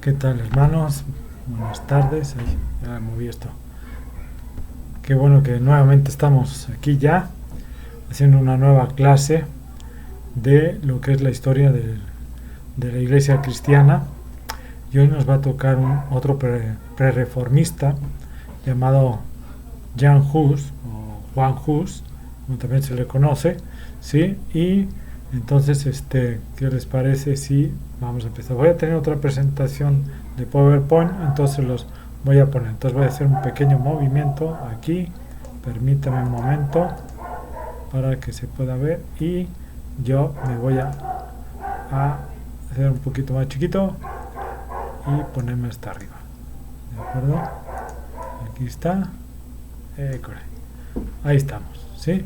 ¿Qué tal, hermanos? Buenas tardes. Ay, ya moví esto. Qué bueno que nuevamente estamos aquí ya haciendo una nueva clase de lo que es la historia de la iglesia cristiana. Y hoy nos va a tocar otro prereformista llamado Jan Hus o Juan Hus, como también se le conoce, ¿sí? Y entonces, ¿qué les parece si vamos a empezar? Voy a tener otra presentación de PowerPoint, entonces los voy a poner. Entonces voy a hacer un pequeño movimiento aquí. Permítame un momento para que se pueda ver y yo me voy a hacer un poquito más chiquito y ponerme hasta arriba. ¿De acuerdo? Aquí está. Ahí estamos, ¿sí?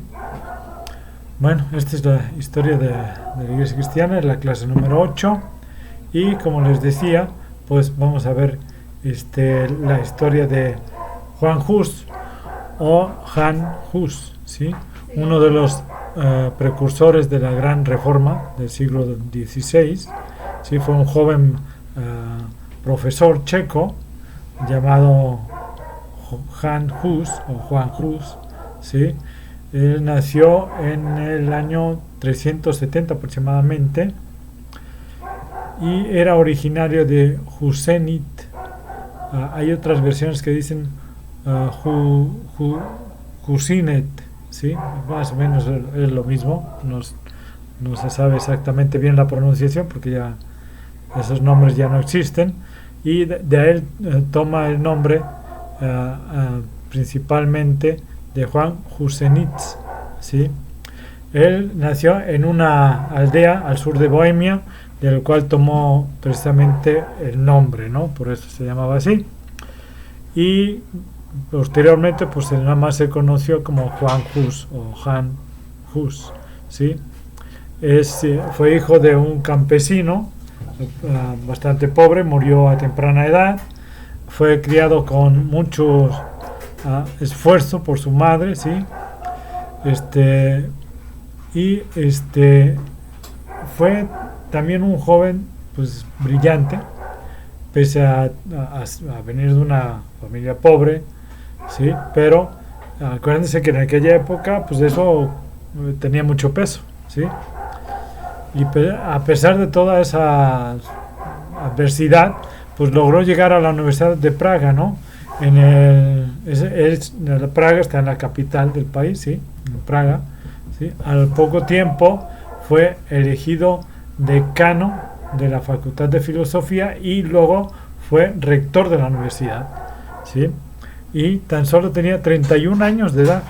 Bueno, esta es la historia de la iglesia cristiana, es la clase número 8 y como les decía, pues vamos a ver la historia de Juan Hus o Han Hus, ¿sí? Uno de los precursores de la gran reforma del siglo XVI, ¿sí? Fue un joven profesor checo llamado Han Hus o Juan Hus, ¿sí? Él nació en el año 370 aproximadamente y era originario de Husenit. Hay otras versiones que dicen Husinet, ¿sí? Más o menos es lo mismo. No se sabe exactamente bien la pronunciación porque ya esos nombres ya no existen. Y de él toma el nombre principalmente de Juan Husenitz, ¿sí? Él nació en una aldea al sur de Bohemia, del cual tomó precisamente el nombre, ¿no? Por eso se llamaba así. Y posteriormente, pues nada más se conoció como Juan Hus o Han Hus, ¿sí? Fue hijo de un campesino bastante pobre, murió a temprana edad, fue criado con mucho esfuerzo por su madre, ¿sí? Fue también un joven pues brillante, pese a venir de una familia pobre, ¿sí? Pero acuérdense que en aquella época pues eso tenía mucho peso, ¿sí? Y a pesar de toda esa adversidad, pues logró llegar a la Universidad de Praga, ¿no? Praga está en la capital del país, ¿sí? En Praga, ¿sí? Al poco tiempo fue elegido decano de la Facultad de Filosofía y luego fue rector de la universidad, ¿sí? Y tan solo tenía 31 años de edad,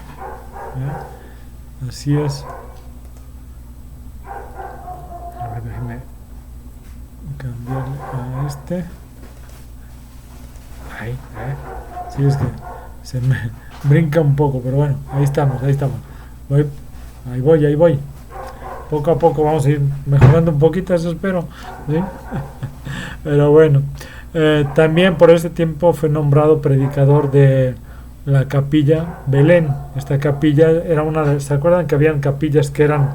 ¿eh? Así es. A ver, déjeme cambiarle a este. Ahí, sí, es que se me brinca un poco, pero bueno, ahí estamos. Ahí voy. Poco a poco vamos a ir mejorando un poquito, eso espero, ¿sí? Pero bueno, también por ese tiempo fue nombrado predicador de la capilla Belén. Esta capilla era ¿se acuerdan que habían capillas que eran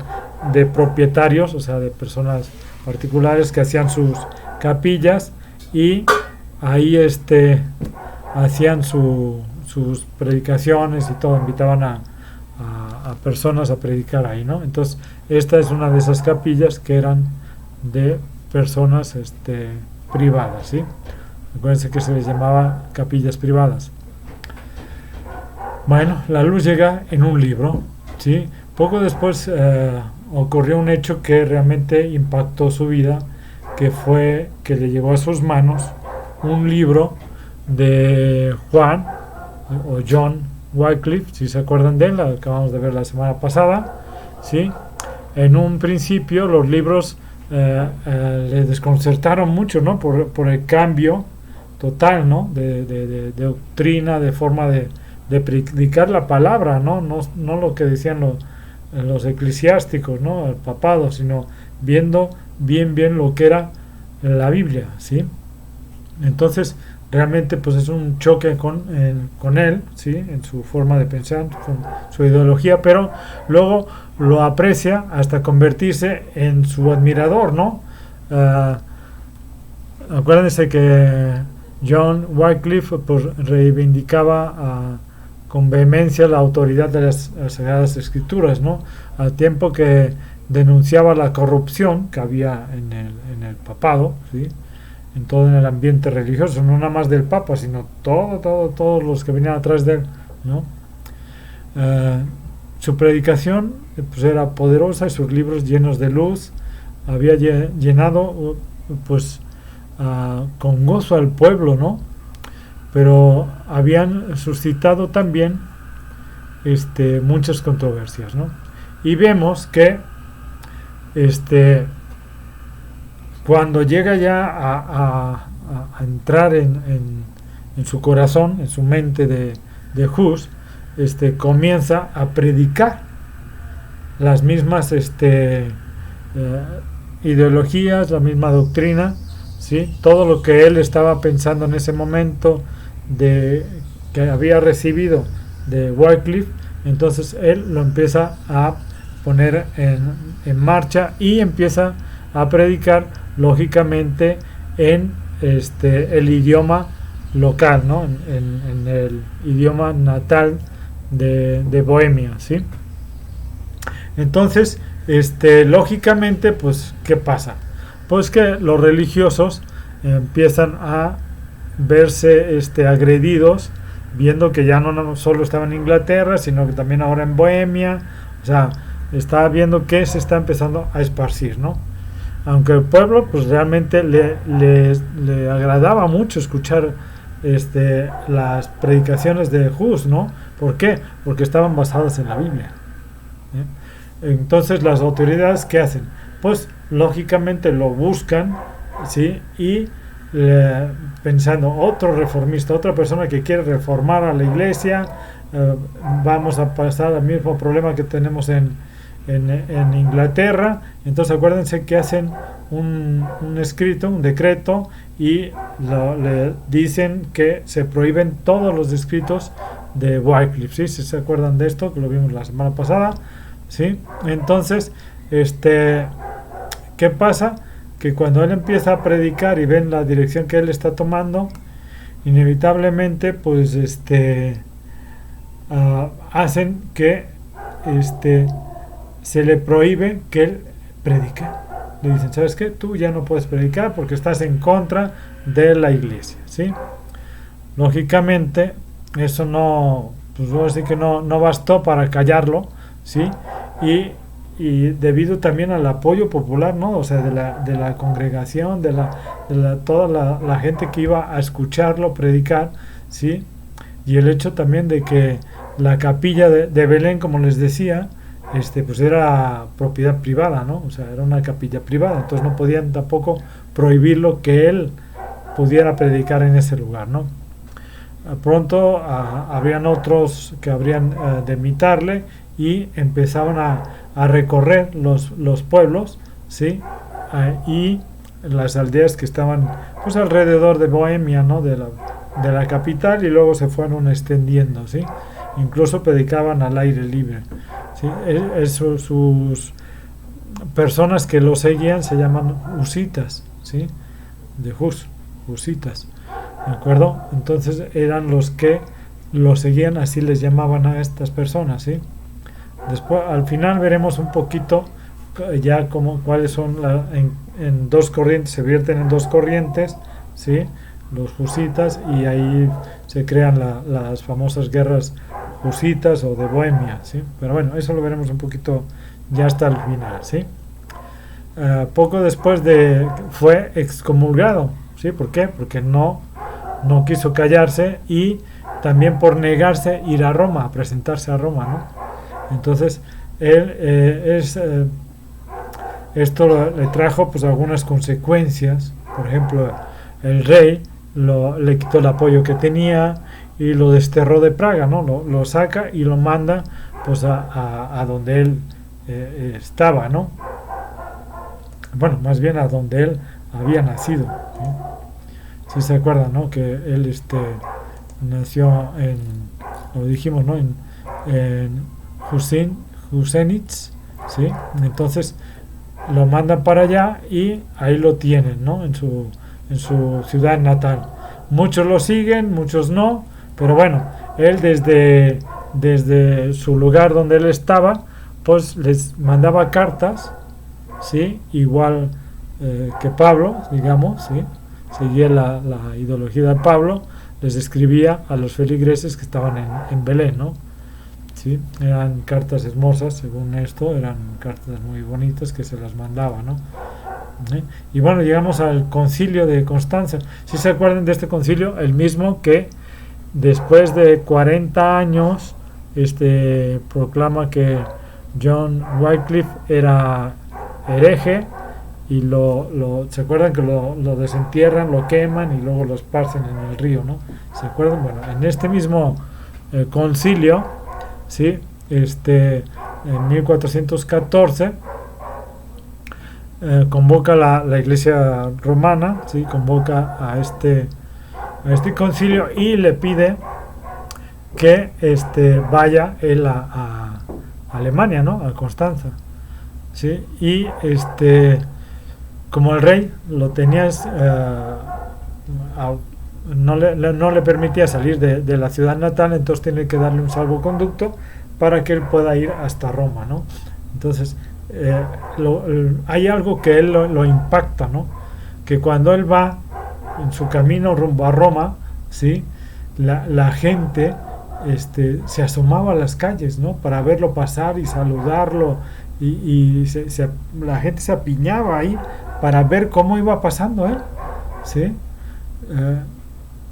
de propietarios, o sea, de personas particulares que hacían sus capillas y ahí hacían sus predicaciones y todo, invitaban a personas a predicar ahí, ¿no? Entonces esta es una de esas capillas que eran de personas privadas, ¿sí? Acuérdense que se les llamaba capillas privadas. Bueno, la luz llega en un libro, ¿sí? Poco después ocurrió un hecho que realmente impactó su vida, que fue que le llegó a sus manos un libro de Juan o John Wycliffe, si se acuerdan de él, lo acabamos de ver la semana pasada, ¿sí? En un principio los libros le desconcertaron mucho, ¿no? Por el cambio total, ¿no? De doctrina, de forma de predicar la palabra, ¿no? No lo que decían los eclesiásticos, ¿no? El papado, sino viendo bien lo que era la Biblia, ¿sí? Entonces realmente pues es un choque con él, ¿sí? En su forma de pensar, con su ideología, pero luego lo aprecia hasta convertirse en su admirador, ¿no? Acuérdense que John Wycliffe pues, reivindicaba con vehemencia la autoridad de las Sagradas Escrituras, ¿no? Al tiempo que denunciaba la corrupción que había en el papado, ¿sí? En todo en el ambiente religioso, no nada más del Papa, sino todos los que venían atrás de él, ¿no? Su predicación pues, era poderosa y sus libros llenos de luz había llenado pues con gozo al pueblo, ¿no? Pero habían suscitado también muchas controversias, ¿no? Y vemos que cuando llega ya a entrar en su corazón, en su mente de Hus, comienza a predicar las mismas ideologías, la misma doctrina, ¿sí? Todo lo que él estaba pensando en ese momento que había recibido de Wycliffe, entonces él lo empieza a poner en marcha y empieza a predicar lógicamente en el idioma local, ¿no? En el idioma natal de Bohemia, ¿sí? Entonces, lógicamente, pues, ¿qué pasa? Pues que los religiosos empiezan a verse agredidos, viendo que ya no solo estaba en Inglaterra, sino que también ahora en Bohemia, o sea, está viendo que se está empezando a esparcir, ¿no? Aunque el pueblo, pues realmente le agradaba mucho escuchar las predicaciones de Hus, ¿no? ¿Por qué? Porque estaban basadas en la Biblia. Entonces las autoridades, ¿qué hacen? Pues lógicamente lo buscan, ¿sí? Y pensando, otro reformista, otra persona que quiere reformar a la iglesia, vamos a pasar al mismo problema que tenemos en Inglaterra. Entonces acuérdense que hacen un escrito, un decreto, y le dicen que se prohíben todos los escritos de Wycliffe, ¿sí? Si se acuerdan de esto, que lo vimos la semana pasada, ¿sí? Entonces, ¿qué pasa? Que cuando él empieza a predicar y ven la dirección que él está tomando, inevitablemente, pues, hacen que, se le prohíbe que él predique. Le dicen, ¿sabes qué? Tú ya no puedes predicar porque estás en contra de la iglesia, ¿sí? Lógicamente, eso no, pues así que no bastó para callarlo, ¿sí? Y debido también al apoyo popular, ¿no? O sea, de la congregación, de toda la gente que iba a escucharlo predicar, ¿sí? Y el hecho también de que la capilla de Belén, como les decía, pues era propiedad privada, ¿no? O sea, era una capilla privada, entonces no podían tampoco prohibirlo que él pudiera predicar en ese lugar, ¿no? Pronto habrían otros que habrían de imitarle y empezaban a recorrer los pueblos, ¿sí? Y las aldeas que estaban pues alrededor de Bohemia, ¿no? de la capital, y luego se fueron extendiendo, ¿sí? Incluso predicaban al aire libre, ¿sí? Sus personas que lo seguían se llaman husitas, ¿sí? De husitas, ¿de acuerdo? Entonces eran los que lo seguían, así les llamaban a estas personas, ¿sí? Después, al final veremos un poquito ya cuáles son en dos corrientes, se vierten en dos corrientes, ¿sí? Los husitas, y ahí se crean las famosas guerras husitas o de Bohemia, ¿sí? Pero bueno, eso lo veremos un poquito ya hasta el final, ¿sí? Poco después fue excomulgado, ¿sí? ¿Por qué? Porque no quiso callarse, y también por negarse ir a Roma, a presentarse a Roma, ¿no? Entonces él esto le trajo pues algunas consecuencias. Por ejemplo, el rey le quitó el apoyo que tenía y lo desterró de Praga, ¿no? Lo saca y lo manda pues a donde él estaba, ¿no? Bueno, más bien a donde él había nacido, ¿sí? Si se acuerdan, ¿no? Que él nació lo dijimos, ¿no? En Husenitz, ¿sí? Entonces lo mandan para allá y ahí lo tienen, ¿no? En su en su ciudad natal. Muchos lo siguen, muchos no, pero bueno, él desde su lugar donde él estaba, pues les mandaba cartas, ¿sí? Igual que Pablo, digamos, ¿sí? Seguía la ideología de Pablo, les escribía a los feligreses que estaban en Belén, ¿no? ¿Sí? Eran cartas hermosas, según esto, eran cartas muy bonitas que se las mandaba, ¿no? Y bueno, llegamos al concilio de Constanza. Si se acuerdan de este concilio, el mismo que después de 40 años proclama que John Wycliffe era hereje y se acuerdan que lo desentierran, lo queman y luego lo esparcen en el río, ¿no? ¿Se acuerdan? Bueno, en este mismo concilio, ¿sí? En 1414 convoca la Iglesia romana, ¿sí? Convoca a este concilio y le pide que vaya él a Alemania, ¿no? A Constanza, ¿sí? Y como el rey lo tenía no le permitía salir de la ciudad natal, entonces tiene que darle un salvoconducto para que él pueda ir hasta Roma, ¿no? Entonces hay algo que él lo impacta, ¿no? Que cuando él va en su camino rumbo a Roma, ¿sí? La gente se asomaba a las calles, ¿no? Para verlo pasar y saludarlo y la gente se apiñaba ahí para ver cómo iba pasando él, ¿sí?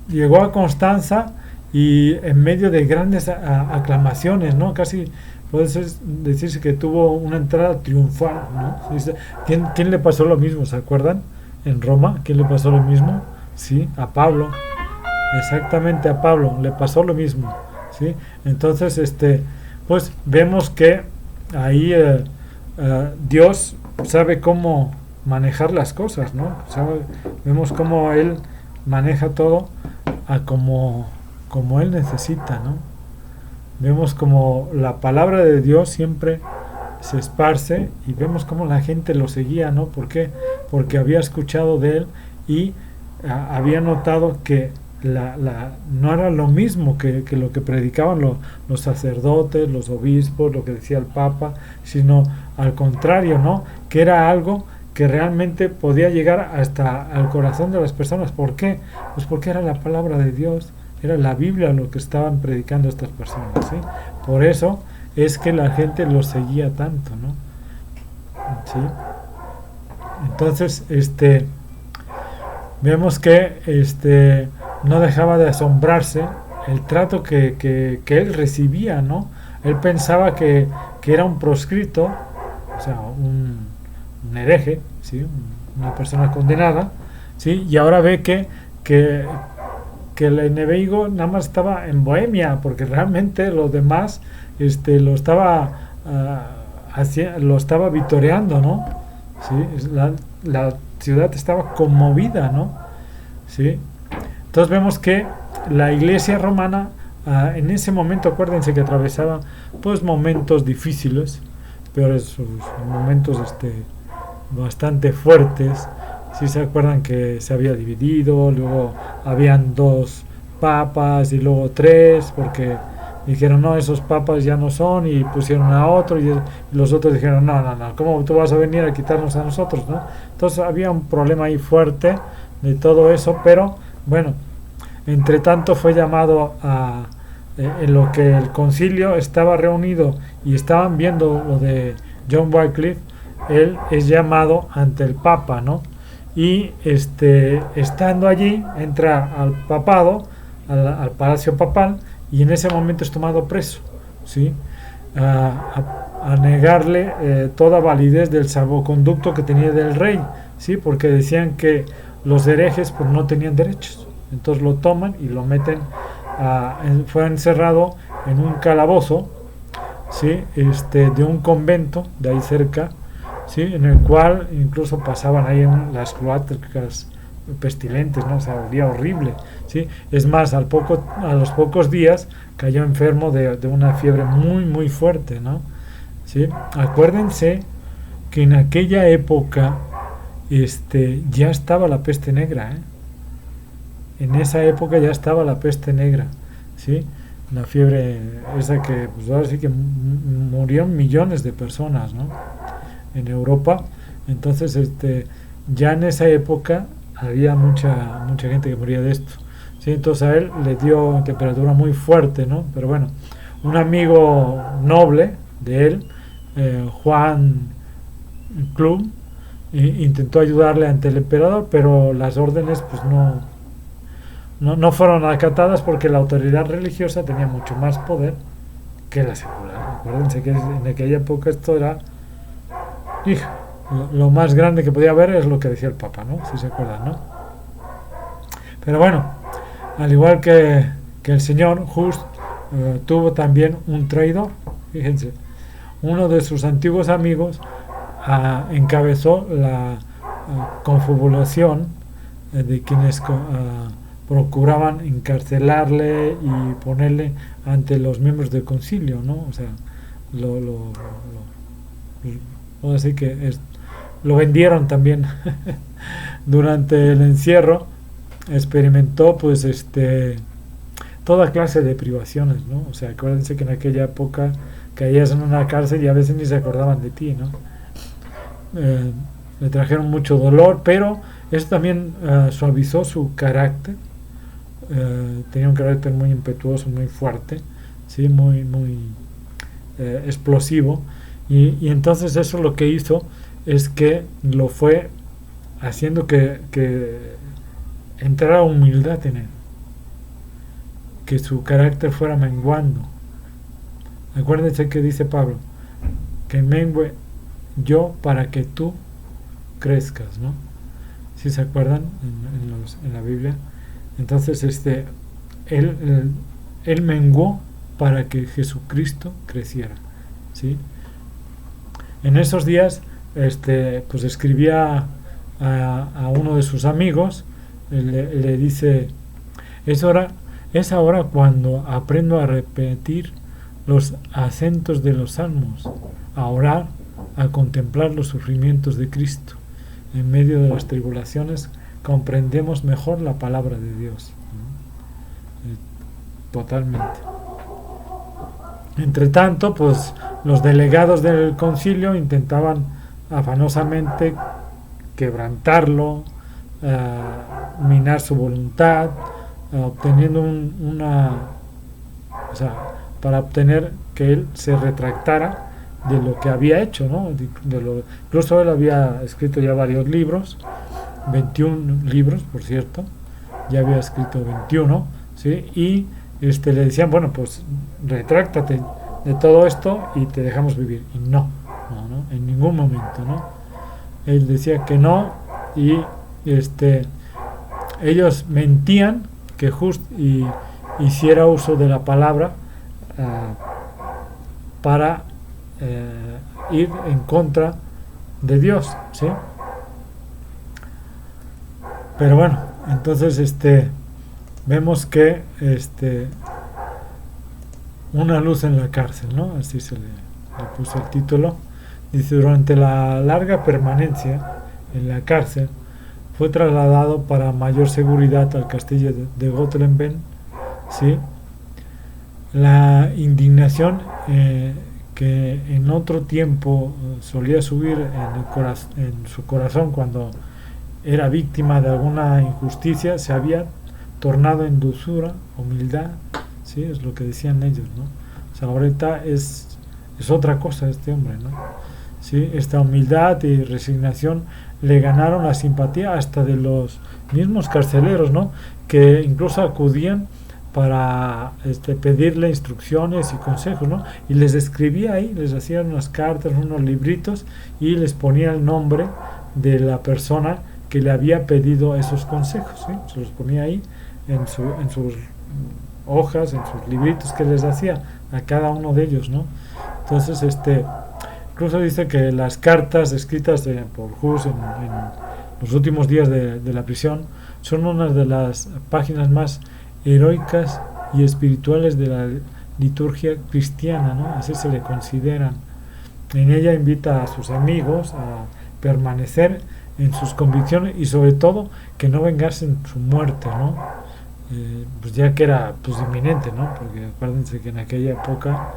Llegó a Constanza y en medio de grandes aclamaciones, ¿no? Casi puede decirse que tuvo una entrada triunfal, ¿no? ¿Quién le pasó lo mismo? ¿Se acuerdan? En Roma, ¿quién le pasó lo mismo? Sí, a Pablo. Exactamente, a Pablo le pasó lo mismo, ¿sí? Entonces, pues vemos que ahí Dios sabe cómo manejar las cosas, ¿no? Vemos cómo él maneja todo como él necesita, ¿no? Vemos como la palabra de Dios siempre se esparce y vemos cómo la gente lo seguía, ¿no? ¿Por qué? Porque había escuchado de él y había notado que no era lo mismo que lo que predicaban los sacerdotes, los obispos, lo que decía el Papa, sino al contrario, ¿no? Que era algo que realmente podía llegar hasta al corazón de las personas. ¿Por qué? Pues porque era la palabra de Dios, era la Biblia lo que estaban predicando estas personas, ¿sí? Por eso es que la gente los seguía tanto, ¿no? ¿Sí? Entonces, vemos que no dejaba de asombrarse el trato que él recibía, ¿no? Él pensaba que era un proscrito, o sea, un hereje, ¿sí? Una persona condenada, ¿sí? Y ahora ve que el enemigo nada más estaba en Bohemia, porque realmente los demás lo estaba vitoreando, ¿no? ¿Sí? La ciudad estaba conmovida, ¿no? ¿Sí? Entonces vemos que la iglesia romana en ese momento, acuérdense que atravesaba pues momentos difíciles, peores momentos bastante fuertes. Si se acuerdan que se había dividido, luego habían 2 papas y luego 3, porque dijeron no, esos papas ya no son, y pusieron a otro y los otros dijeron no, ¿cómo tú vas a venir a quitarnos a nosotros, no? Entonces había un problema ahí fuerte de todo eso, pero bueno, entre tanto fue llamado en lo que el concilio estaba reunido y estaban viendo lo de John Wycliffe, él es llamado ante el Papa, ¿no? Y estando allí entra al papado, al palacio papal, y en ese momento es tomado preso, ¿sí? A negarle toda validez del salvoconducto que tenía del rey, ¿sí? Porque decían que los herejes pues no tenían derechos. Entonces lo toman y lo meten, fue encerrado en un calabozo, ¿sí? De un convento de ahí cerca, ¿sí? En el cual incluso pasaban ahí las cloacas pestilentes, ¿no? O sea, olía horrible, ¿sí? Es más, a los pocos días cayó enfermo de una fiebre muy muy fuerte, ¿no? ¿Sí? Acuérdense que en aquella época ya estaba la peste negra, ¿eh? En esa época ya estaba la peste negra, ¿sí? La fiebre esa que, pues ahora sí que murieron millones de personas, ¿no? En Europa. Entonces, ya en esa época había mucha gente que moría de esto, ¿sí? Entonces a él le dio temperatura muy fuerte, ¿no? Pero bueno, un amigo noble de él, Juan Clum, intentó ayudarle ante el emperador, pero las órdenes pues no fueron acatadas porque la autoridad religiosa tenía mucho más poder que la secular. Acuérdense que en aquella época esto era, hija, lo más grande que podía haber es lo que decía el Papa, ¿no? Si se acuerdan, ¿no? Pero bueno, al igual que el señor Hus, tuvo también un traidor. Fíjense, uno de sus antiguos amigos encabezó la confabulación de quienes procuraban encarcelarle y ponerle ante los miembros del concilio, ¿no? O sea, así que lo vendieron también. Durante el encierro experimentó pues toda clase de privaciones, ¿no? O sea, acuérdense que en aquella época caías en una cárcel y a veces ni se acordaban de ti, ¿no? Le trajeron mucho dolor, pero eso también suavizó su carácter. Tenía un carácter muy impetuoso, muy fuerte, ¿sí? Muy explosivo, y entonces eso lo que hizo es que lo fue haciendo que entrara humildad en él, que su carácter fuera menguando. Acuérdense que dice Pablo, que mengue yo para que tú crezcas, ¿no? Si se acuerdan en la Biblia. Entonces él menguó para que Jesucristo creciera, ¿sí? En esos días pues escribía a uno de sus amigos, le dice, es ahora cuando aprendo a repetir los acentos de los salmos, a orar, a contemplar los sufrimientos de Cristo. En medio de las tribulaciones comprendemos mejor la palabra de Dios. Totalmente. Entre tanto, pues los delegados del concilio intentaban afanosamente quebrantarlo, minar su voluntad, obteniendo o sea, para obtener que él se retractara de lo que había hecho, ¿no? Incluso él había escrito ya varios libros, 21 libros, por cierto, ya había escrito 21, ¿sí? Y le decían, bueno, pues retráctate de todo esto y te dejamos vivir. Y no, en ningún momento, ¿no? Él decía que no, y ellos mentían que hiciera uso de la palabra para ir en contra de Dios, ¿sí? Pero bueno, entonces vemos que una luz en la cárcel, ¿no? Así le puso el título. Dice, durante la larga permanencia en la cárcel fue trasladado para mayor seguridad al castillo de Gottleben, ¿sí? La indignación que en otro tiempo solía subir en su corazón cuando era víctima de alguna injusticia, se había tornado en dulzura, humildad, ¿sí? Es lo que decían ellos, ¿no? O sea, ahorita es otra cosa este hombre, ¿no? ¿Sí? Esta humildad y resignación le ganaron la simpatía hasta de los mismos carceleros, ¿no? Que incluso acudían para pedirle instrucciones y consejos, ¿no? Y les escribía ahí, les hacían unas cartas, unos libritos, y les ponía el nombre de la persona que le había pedido esos consejos, ¿sí? Se los ponía ahí en sus hojas, en sus libritos que les hacía a cada uno de ellos, ¿no? Entonces, incluso dice que las cartas escritas por Hus en los últimos días de la prisión son una de las páginas más heroicas y espirituales de la liturgia cristiana, ¿no? Así se le consideran. En ella invita a sus amigos a permanecer en sus convicciones y sobre todo que no vengasen su muerte, ¿no? Pues ya que era pues inminente, ¿no? Porque acuérdense que en aquella época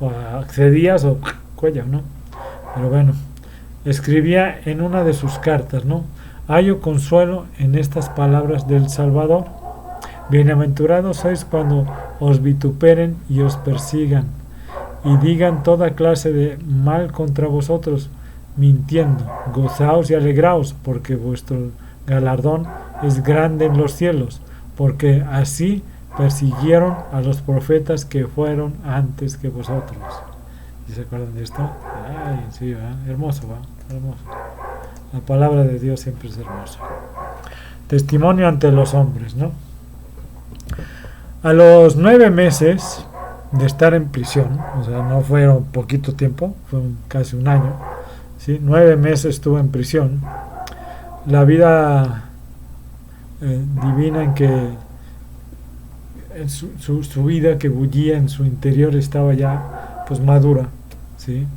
o accedías o cuello, ¿no? Pero bueno, escribía en una de sus cartas, ¿no? Hallo consuelo en estas palabras del Salvador. Bienaventurados sois cuando os vituperen y os persigan y digan toda clase de mal contra vosotros, mintiendo. Gozaos y alegraos, porque vuestro galardón es grande en los cielos, porque así persiguieron a los profetas que fueron antes que vosotros. ¿Y se acuerdan de esto? Ay, sí, ¿verdad? Hermoso, ¿va? Hermoso. La palabra de Dios siempre es hermosa. Testimonio ante los hombres, ¿no? A los 9 meses de estar en prisión, o sea, no fueron poquito tiempo, fue casi un año, ¿sí? 9 meses estuve en prisión. La vida divina en que en su vida que bullía en su interior estaba ya pues madura, ¿sí?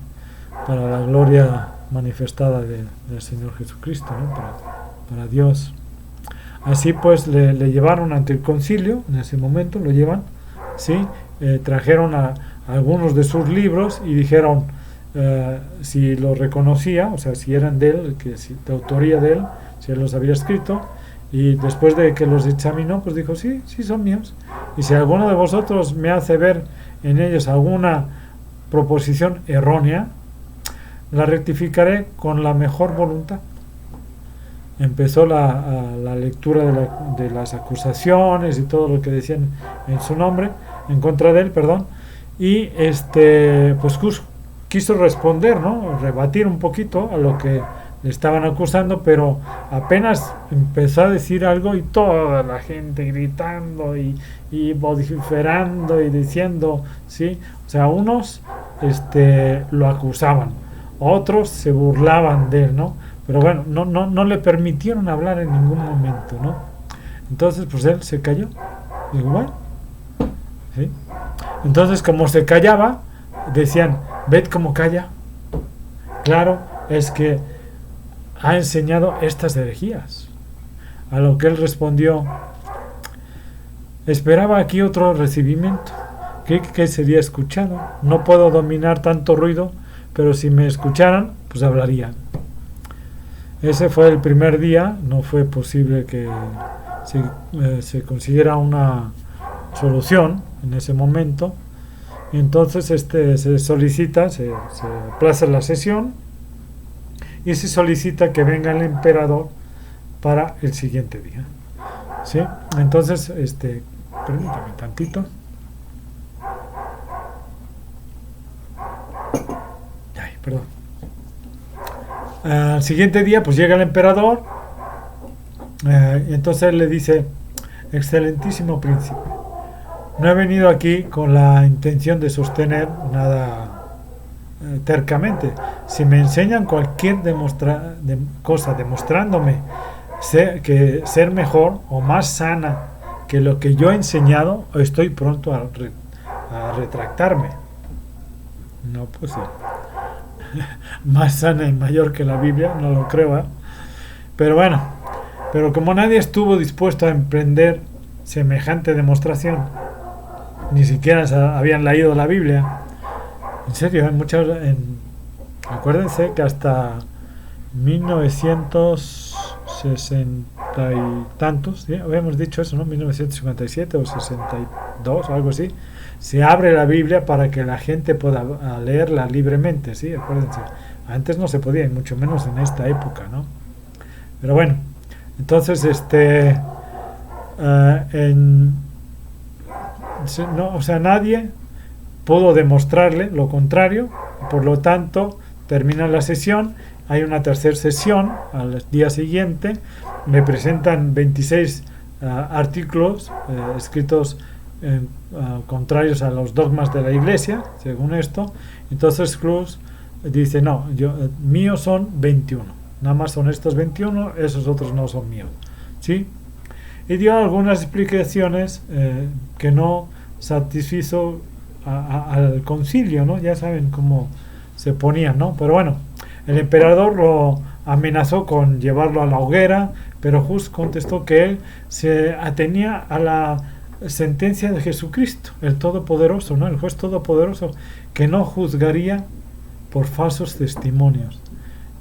Para la gloria manifestada del Señor Jesucristo, ¿no? Para Dios. Así pues le llevaron ante el concilio, en ese momento lo llevan, ¿sí? Trajeron a algunos de sus libros y dijeron si lo reconocía, o sea, si eran de él, que si de autoría de él, si él los había escrito, y después de que los examinó, pues dijo, sí, sí son míos, y si alguno de vosotros me hace ver en ellos alguna proposición errónea, la rectificaré con la mejor voluntad. Empezó la lectura de las acusaciones y todo lo que decían en su nombre, en contra de él, perdón, y pues quiso responder, ¿no? Rebatir un poquito a lo que le estaban acusando, pero apenas empezó a decir algo y toda la gente gritando y vociferando y diciendo, ¿sí? O sea, unos lo acusaban, otros se burlaban de él, ¿no? Pero bueno, no le permitieron hablar en ningún momento, ¿no? Entonces, pues él se calló. Digo, bueno, ¿sí? Entonces, como se callaba, decían, ved cómo calla. Claro, es que ha enseñado estas herejías. A lo que él respondió, esperaba aquí otro recibimiento. Creí que sería escuchado. No puedo dominar tanto ruido, pero si me escucharan, pues hablarían. Ese fue el primer día, no fue posible que se consiguiera una solución en ese momento. Y entonces se solicita, se aplaza la sesión y se solicita que venga el emperador para el siguiente día. ¿Sí? Entonces, permítame tantito. Ay, perdón. Al siguiente día pues llega el emperador y entonces él le dice, excelentísimo príncipe, no he venido aquí con la intención de sostener nada tercamente. Si me enseñan cualquier cosa demostrándome ser mejor o más sana que lo que yo he enseñado, estoy pronto a retractarme. No, pues sí. Más sana y mayor que la Biblia, no lo creo, ¿eh? Pero bueno, pero como nadie estuvo dispuesto a emprender semejante demostración, ni siquiera habían leído la Biblia, en serio, acuérdense que hasta 1960 y tantos, ¿sí? Habíamos dicho eso, ¿no? 1957 o 62 o algo así, se abre la Biblia para que la gente pueda leerla libremente, ¿sí? Acuérdense, antes no se podía, y mucho menos en esta época, ¿no? Pero bueno, entonces nadie pudo demostrarle lo contrario, por lo tanto termina la sesión, hay una tercera sesión al día siguiente, me presentan 26 artículos escritos contrarios a los dogmas de la Iglesia, según esto. Entonces Cruz dice, no, míos son 21, nada más son estos 21, esos otros no son míos, ¿sí? Y dio algunas explicaciones que no satisfizo al concilio, ¿no? Ya saben cómo se ponían, ¿no? Pero bueno, el emperador amenazó con llevarlo a la hoguera, pero Hus contestó que él se atenía a la sentencia de Jesucristo, el Todopoderoso, ¿no? El juez todopoderoso, que no juzgaría por falsos testimonios.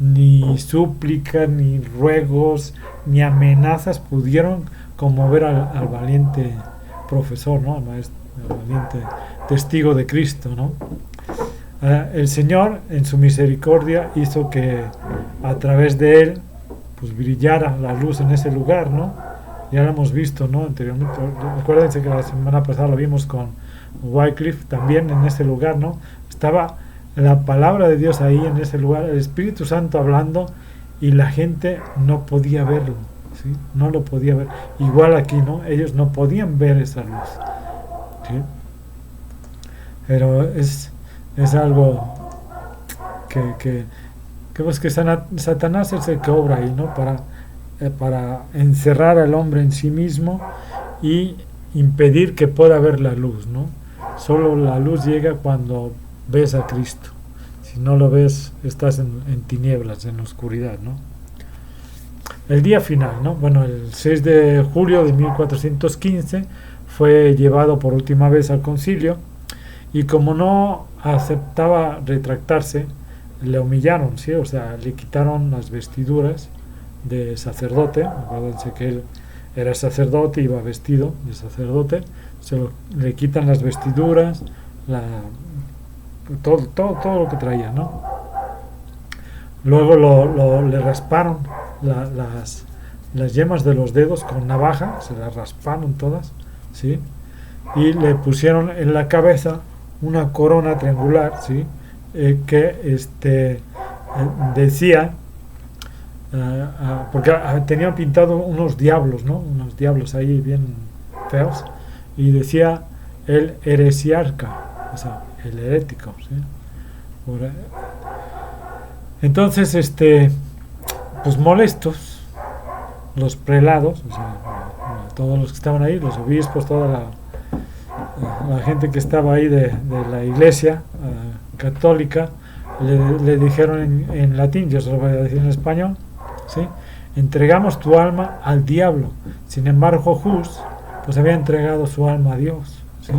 Ni súplicas, ni ruegos, ni amenazas pudieron conmover al valiente profesor, ¿no? Al valiente testigo de Cristo, ¿no? El Señor, en su misericordia, hizo que a través de él pues brillara la luz en ese lugar, ¿no? Ya lo hemos visto, ¿no? Anteriormente. Recuérdense que la semana pasada lo vimos con Wycliffe también en ese lugar, ¿no? Estaba la palabra de Dios ahí en ese lugar, el Espíritu Santo hablando, y la gente no podía verlo, ¿sí? No lo podía ver. Igual aquí, ¿no? Ellos no podían ver esa luz, ¿sí? Pero es algo que Satanás es el que obra ahí, ¿no? Para encerrar al hombre en sí mismo y impedir que pueda ver la luz, ¿no? Solo la luz llega cuando ves a Cristo. Si no lo ves, estás en tinieblas, en oscuridad, ¿no? El día final, ¿no? Bueno, el 6 de julio de 1415 fue llevado por última vez al concilio, y como no aceptaba retractarse, le humillaron, ¿sí? O sea, le quitaron las vestiduras de sacerdote. Acuérdense que él era sacerdote, iba vestido de sacerdote. Le quitan las vestiduras, todo lo que traía, ¿no? Luego le rasparon las yemas de los dedos con navaja, se las rasparon todas, ¿sí? Y le pusieron en la cabeza una corona triangular, ¿sí? Que decía, porque tenían pintado unos diablos, ¿no? Unos diablos ahí bien feos, y decía el heresiarca, o sea, el herético, ¿sí? Entonces, pues molestos, los prelados, o sea, todos los que estaban ahí, los obispos, toda la gente que estaba ahí de la iglesia católica, le dijeron en latín, yo se lo voy a decir en español, ¿sí? Entregamos tu alma al diablo. Sin embargo, Hus pues había entregado su alma a Dios, ¿sí?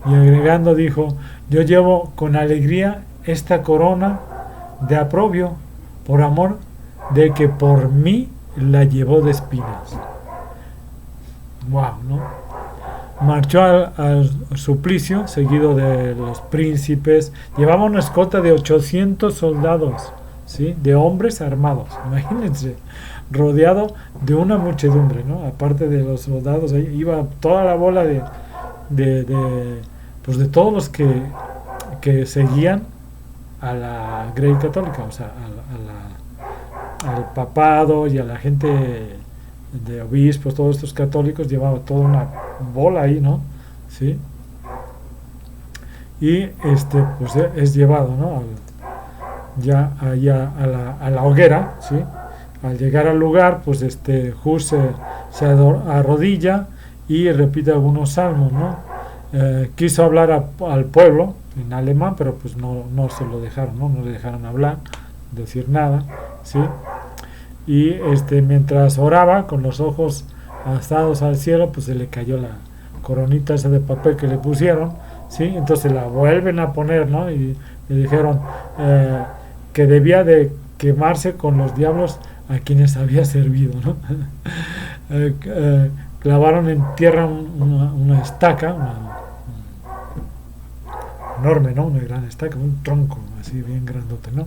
Y agregando dijo: yo llevo con alegría esta corona de aprobio por amor de que por mí la llevó de espinas. Wow, ¿no? Marchó al suplicio seguido de los príncipes. Llevaba una escolta de 800 soldados, ¿sí? De hombres armados, imagínense, rodeado de una muchedumbre, ¿no? Aparte de los soldados, ahí iba toda la bola pues de todos los que seguían a la Grey Católica, o sea, al papado y a la gente de obispos, todos estos católicos, llevaba toda una bola ahí, ¿no? ¿Sí? Y pues es llevado, ¿no? Ya allá a la hoguera, ¿sí? Al llegar al lugar, pues Hus se arrodilla y repite algunos salmos, ¿no? Quiso hablar al pueblo en alemán, pero pues no se lo dejaron, ¿no? No le dejaron hablar, decir nada, ¿sí? Y mientras oraba con los ojos alzados al cielo, pues se le cayó la coronita esa de papel que le pusieron, ¿sí? Entonces la vuelven a poner, ¿no? Y le dijeron que debía de quemarse con los diablos a quienes había servido, ¿no? Clavaron en tierra una estaca, enorme, ¿no? Una gran estaca, un tronco así bien grandote, ¿no?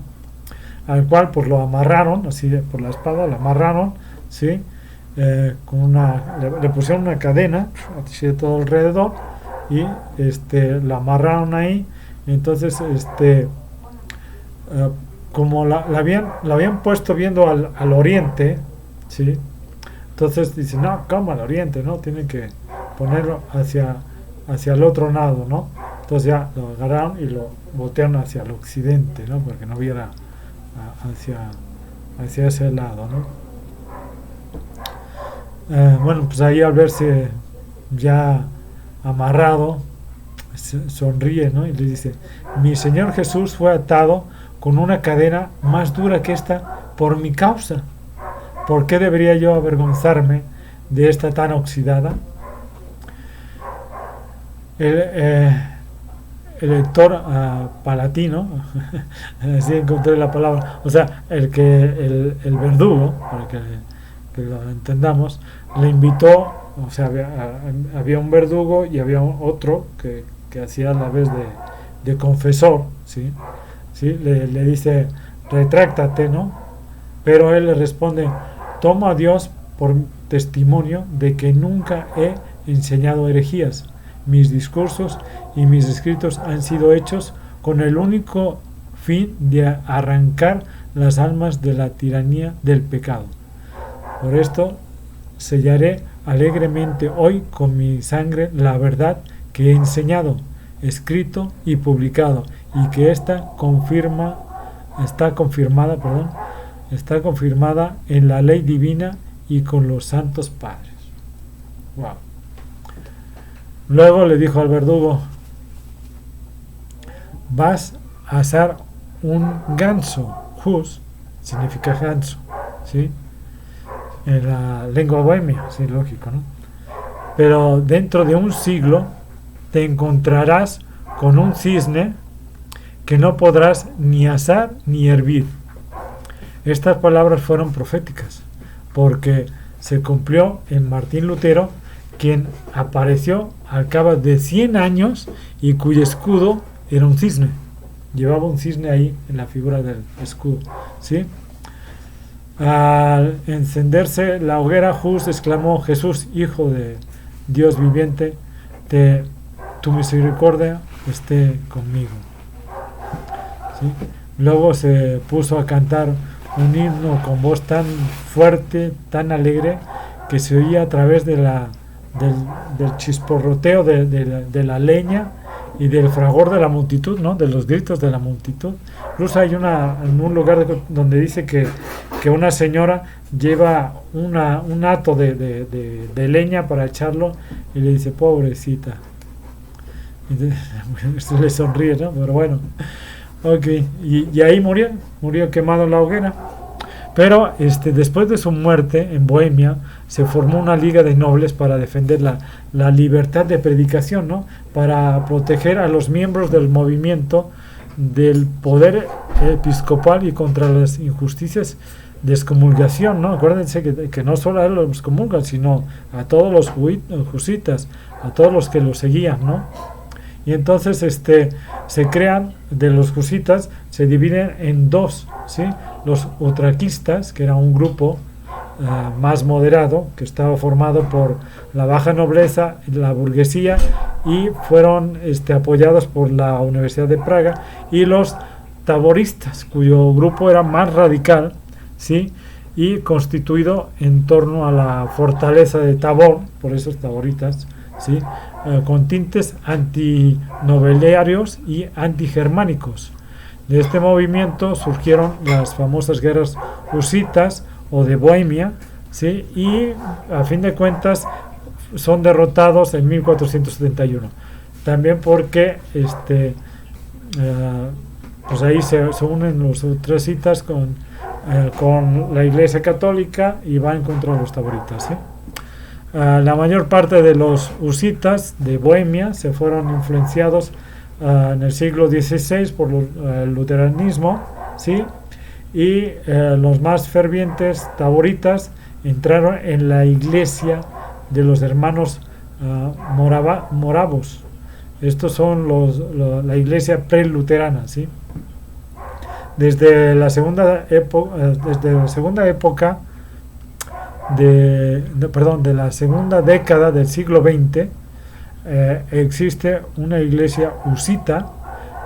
Al cual pues lo amarraron así por la espada, lo amarraron, ¿sí? Con le pusieron una cadena así de todo alrededor y lo amarraron ahí. Entonces como la habían puesto viendo al oriente, ¿sí? Entonces dicen, no, ¿cómo al oriente? No, tienen que ponerlo hacia el otro lado, ¿no? Entonces ya lo agarraron y lo voltearon hacia el occidente, ¿no? Porque no viera hacia ese lado, ¿no? Bueno, pues ahí al verse ya amarrado, sonríe, ¿no? Y le dice: mi Señor Jesús fue atado con una cadena más dura que esta por mi causa. ¿Por qué debería yo avergonzarme de esta tan oxidada? El lector palatino, así encontré la palabra, o sea, el verdugo, para que lo entendamos, le invitó, o sea, había un verdugo y había otro que hacía a la vez de confesor, ¿sí? ¿Sí? Le dice, retráctate, ¿no? Pero él le responde, tomo a Dios por testimonio de que nunca he enseñado herejías. Mis discursos y mis escritos han sido hechos con el único fin de arrancar las almas de la tiranía del pecado. Por esto sellaré alegremente hoy con mi sangre la verdad que he enseñado, escrito y publicado, y que está confirmada en la ley divina y con los santos padres. Wow. Luego le dijo al verdugo, vas a asar un ganso. Hus significa ganso, ¿sí? En la lengua bohemia, sí, lógico, ¿no? Pero dentro de un siglo te encontrarás con un cisne que no podrás ni asar ni hervir. Estas palabras fueron proféticas, porque se cumplió en Martín Lutero, quien apareció al cabo de 100 años y cuyo escudo era un cisne. Llevaba un cisne ahí en la figura del escudo, ¿sí? Al encenderse la hoguera, Hus exclamó, Jesús, Hijo de Dios viviente, tu misericordia esté conmigo. ¿Sí? Luego se puso a cantar un himno con voz tan fuerte, tan alegre, que se oía a través del chisporroteo de la leña y del fragor de la multitud, ¿no? De los gritos de la multitud. Incluso hay en un lugar donde dice que una señora lleva un hato de leña para echarlo y le dice, pobrecita. Y se le sonríe, ¿no? Pero bueno, ok, y ahí murió quemado en la hoguera. Pero después de su muerte en Bohemia se formó una liga de nobles para defender la libertad de predicación, ¿no? Para proteger a los miembros del movimiento del poder episcopal y contra las injusticias de excomulgación, ¿no? Acuérdense que no solo a él los excomulgan, sino a todos los husitas, a todos los que los seguían, ¿no? Y entonces se crean, de los husitas se dividen en dos, ¿sí? Los utraquistas, que era un grupo más moderado, que estaba formado por la baja nobleza, la burguesía, y fueron apoyados por la Universidad de Praga, y los taboristas, cuyo grupo era más radical, ¿sí? Y constituido en torno a la fortaleza de Tabor, por esos taboritas, ¿sí? Con tintes antinobiliarios y antigermánicos. De este movimiento surgieron las famosas guerras husitas o de Bohemia, ¿sí? Y a fin de cuentas son derrotados en 1471. También porque pues ahí se unen los utraquitas con la Iglesia Católica y van contra los taboritas, ¿sí? La mayor parte de los husitas de Bohemia se fueron influenciados en el siglo XVI por el luteranismo, ¿sí? Y los más fervientes taboritas entraron en la iglesia de los hermanos moravos. Estos son la iglesia preluterana, ¿sí? Desde la segunda época de la segunda década del siglo XX existe una iglesia husita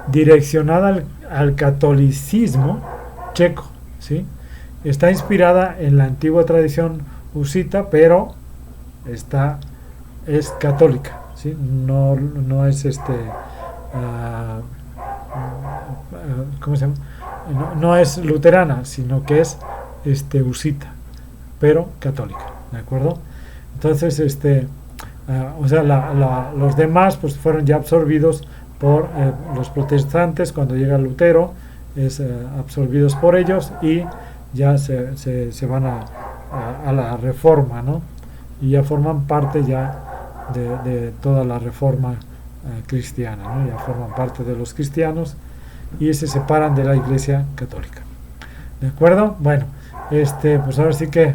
direccionada al catolicismo checo, ¿sí? Está inspirada en la antigua tradición husita, pero es católica, ¿sí? No es ¿cómo se llama? No es luterana, sino que es husita, pero católica, ¿de acuerdo? Entonces los demás pues fueron ya absorbidos por los protestantes. Cuando llega Lutero es absorbidos por ellos, y ya se van a la reforma, ¿no? Y ya forman parte ya de toda la reforma cristiana, ¿no? Ya forman parte de los cristianos y se separan de la Iglesia Católica. ¿De acuerdo? Bueno, pues ahora sí que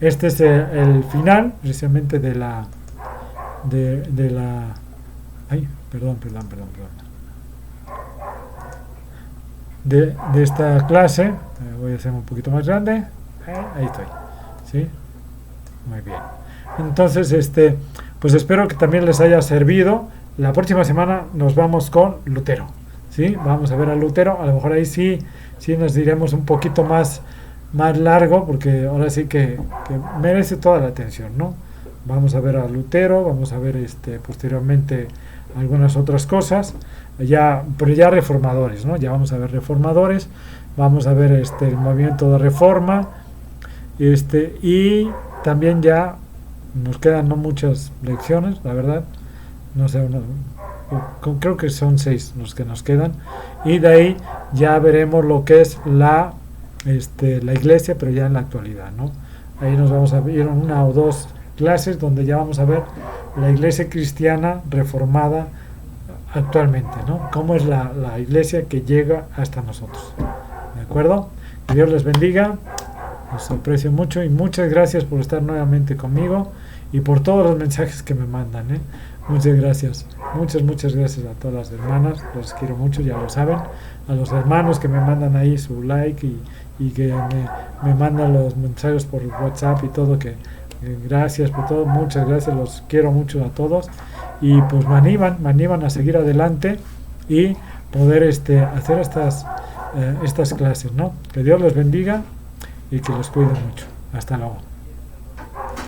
este es el final precisamente de la ay, perdón, de esta clase. Voy a hacer un poquito más grande. Ahí estoy, ¿sí? Muy bien. Entonces, pues espero que también les haya servido. La próxima semana nos vamos con Lutero, ¿sí? Vamos a ver a Lutero. A lo mejor ahí sí nos diremos un poquito más largo, porque ahora sí que merece toda la atención, ¿no? Vamos a ver a Lutero, vamos a ver posteriormente algunas otras cosas, pero ya reformadores, ¿no? Ya vamos a ver reformadores, vamos a ver el movimiento de reforma, y también ya nos quedan no muchas lecciones, la verdad, no sé, creo que son 6 los que nos quedan, y de ahí ya veremos lo que es la iglesia, pero ya en la actualidad, ¿no? Ahí nos vamos a ir una o dos clases donde ya vamos a ver la iglesia cristiana reformada actualmente, ¿no? Cómo es la iglesia que llega hasta nosotros. ¿De acuerdo? Que Dios les bendiga, los aprecio mucho y muchas gracias por estar nuevamente conmigo y por todos los mensajes que me mandan, ¿eh? Muchas gracias, muchas gracias a todas las hermanas, los quiero mucho, ya lo saben, a los hermanos que me mandan ahí su like y que me mandan los mensajes por WhatsApp y todo, que gracias por todo, muchas gracias, los quiero mucho a todos y pues me animan a seguir adelante y poder hacer estas clases, ¿no? Que Dios los bendiga y que los cuide mucho. Hasta luego.